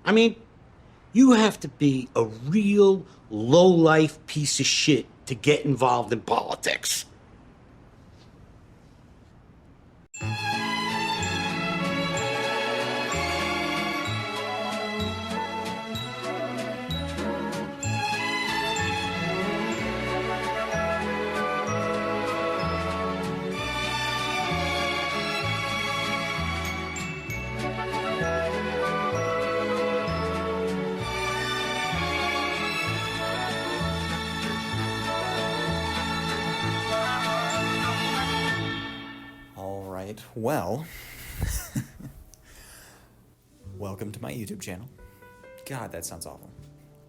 I mean, you have to be a real low-life piece of shit to get involved in politics. Alright, well, welcome to my YouTube channel. God, that sounds awful.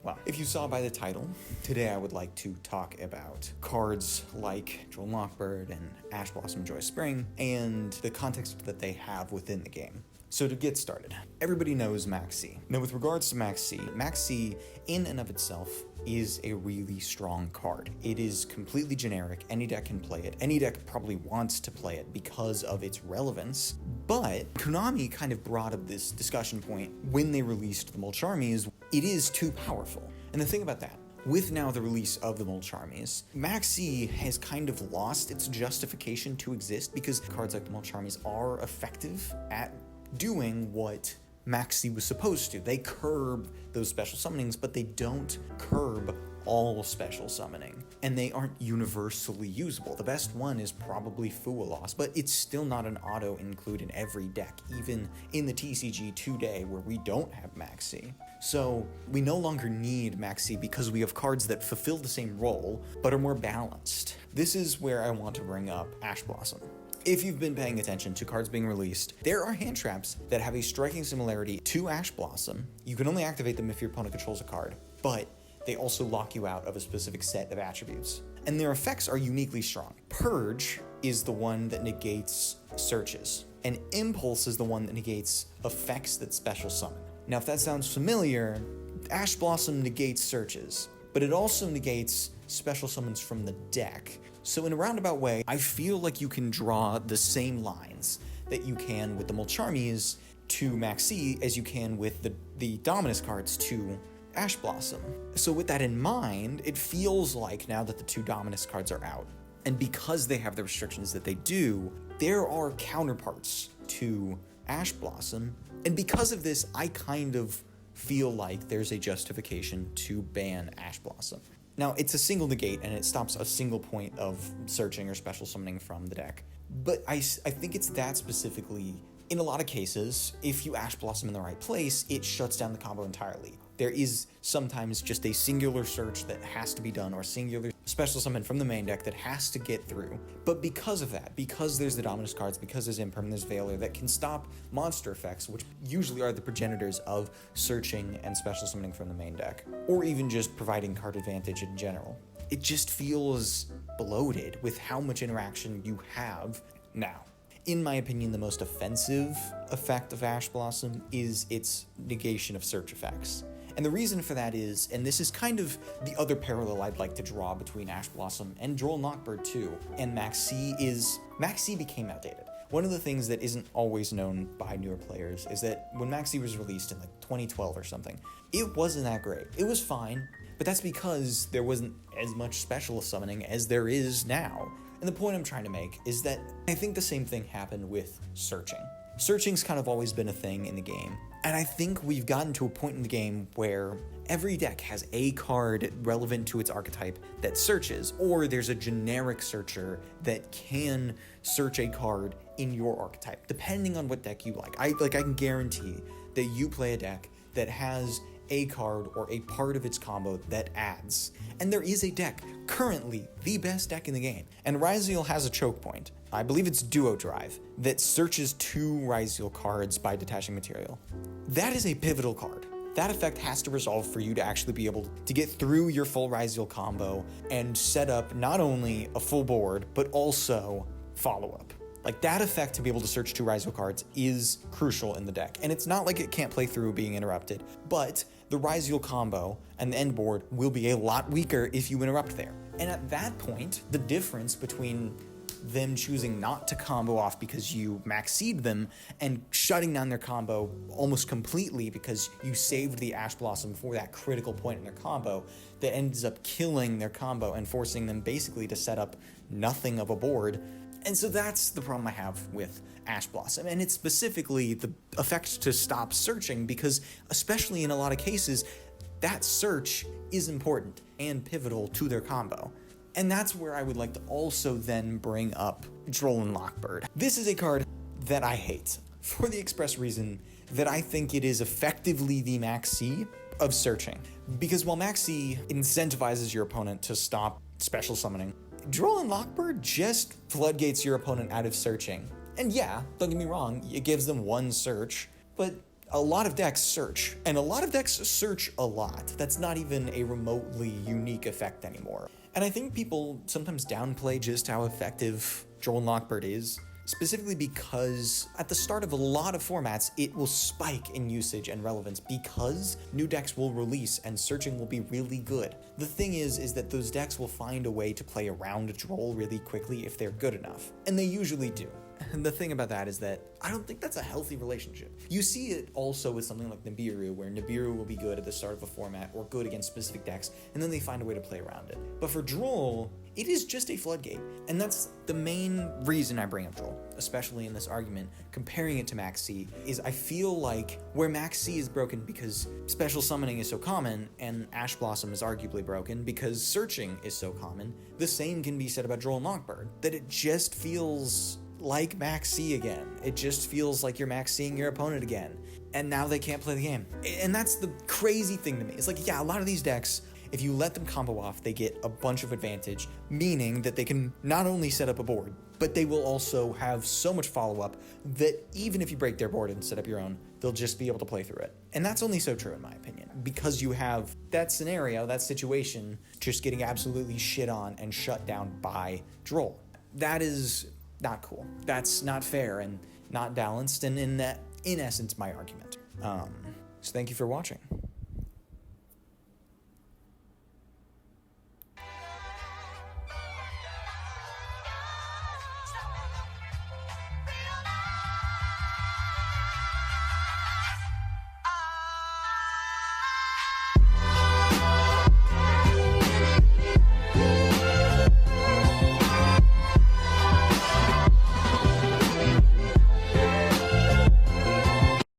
Well, if you saw by the title, today I would like to talk about cards like Droll and Ash Blossom Joy Spring, and the context that they have within the game. So to get started, everybody knows Maxx. Now with regards to Maxx in and of itself is a really strong card. It is completely generic, any deck can play it, any deck probably wants to play it because of its relevance, but Konami kind of brought up this discussion point when they released the Mulcharmies. It is too powerful. And the thing about that, with now the release of the Mulcharmies, Maxx has kind of lost its justification to exist because cards like the Mulcharmies are effective at doing what Maxx was supposed to. They curb those special summonings, but they don't curb all special summoning, and they aren't universally usable. The best one is probably Fualos, but it's still not an auto include in every deck, even in the TCG today where we don't have Maxx. So we no longer need Maxx because we have cards that fulfill the same role, but are more balanced. This is where I want to bring up Ash Blossom. If you've been paying attention to cards being released, there are hand traps that have a striking similarity to Ash Blossom. You can only activate them if your opponent controls a card, but they also lock you out of a specific set of attributes. And their effects are uniquely strong. Purge is the one that negates searches, and Impulse is the one that negates effects that special summon. Now if that sounds familiar, Ash Blossom negates searches, but it also negates special summons from the deck. So in a roundabout way, I feel like you can draw the same lines that you can with the Mulcharmies to Maxx as you can with the Dominus cards to Ash Blossom. So with that in mind, it feels like now that the two Dominus cards are out, and because they have the restrictions that they do, there are counterparts to Ash Blossom, and because of this, I kind of feel like there's a justification to ban Ash Blossom. Now, it's a single negate, and it stops a single point of searching or special summoning from the deck. But I think it's that specifically. In a lot of cases, if you Ash Blossom in the right place, it shuts down the combo entirely. There is sometimes just a singular search that has to be done, or singular special summon from the main deck that has to get through. But because of that, because there's the Dominus cards, because there's Imperm, there's Veiler that can stop monster effects, which usually are the progenitors of searching and special summoning from the main deck, or even just providing card advantage in general. It just feels bloated with how much interaction you have now. In my opinion, the most offensive effect of Ash Blossom is its negation of search effects. And the reason for that is, and this is kind of the other parallel I'd like to draw between Ash Blossom and Droll too, and Maxx is, Maxx became outdated. One of the things that isn't always known by newer players is that when Maxx was released in like 2012 or something, it wasn't that great. It was fine, but that's because there wasn't as much special summoning as there is now. And the point I'm trying to make is that I think the same thing happened with searching. Searching's kind of always been a thing in the game, and I think we've gotten to a point in the game where every deck has a card relevant to its archetype that searches, or there's a generic searcher that can search a card in your archetype, depending on what deck you like. I can guarantee that you play a deck that has a card or a part of its combo that adds. And there is a deck, currently the best deck in the game, and Ryzeal has a choke point. I believe it's Duo Drive, that searches 2 Ryzeal cards by detaching material. That is a pivotal card. That effect has to resolve for you to actually be able to get through your full Ryzeal combo and set up not only a full board, but also follow-up. Like, that effect to be able to search 2 Ryzeal cards is crucial in the deck. And it's not like it can't play through being interrupted, but the Ryzeal combo and the end board will be a lot weaker if you interrupt there. And at that point, the difference between them choosing not to combo off because you Maxx'd them, and shutting down their combo almost completely because you saved the Ash Blossom for that critical point in their combo that ends up killing their combo and forcing them basically to set up nothing of a board. And so that's the problem I have with Ash Blossom, and it's specifically the effect to stop searching, because especially in a lot of cases, that search is important and pivotal to their combo. And that's where I would like to also then bring up Droll and Lockbird. This is a card that I hate, for the express reason that I think it is effectively the Maxx of searching. Because while Maxx incentivizes your opponent to stop special summoning, Droll and Lockbird just floodgates your opponent out of searching. And yeah, don't get me wrong, it gives them one search, but a lot of decks search, and a lot of decks search a lot. That's not even a remotely unique effect anymore. And I think people sometimes downplay just how effective Droll and Lockbird is, specifically because at the start of a lot of formats, it will spike in usage and relevance because new decks will release and searching will be really good. The thing is that those decks will find a way to play around Droll really quickly if they're good enough, and they usually do. And the thing about that is that I don't think that's a healthy relationship. You see it also with something like Nibiru, where Nibiru will be good at the start of a format or good against specific decks, and then they find a way to play around it. But for Droll, it is just a floodgate. And that's the main reason I bring up Droll, especially in this argument, comparing it to Maxx, is I feel like where Maxx is broken because special summoning is so common, and Ash Blossom is arguably broken because searching is so common, the same can be said about Droll and Lockbird, that it just feels like Maxx again. It just feels like you're Maxxing your opponent again, and now they can't play the game. And that's the crazy thing to me. It's like, yeah, a lot of these decks, if you let them combo off, they get a bunch of advantage, meaning that they can not only set up a board, but they will also have so much follow-up that even if you break their board and set up your own, they'll just be able to play through it. And that's only so true in my opinion, because you have that scenario, that situation, just getting absolutely shit on and shut down by Droll. That is not cool. That's not fair and not balanced, and in essence, my argument. So thank you for watching.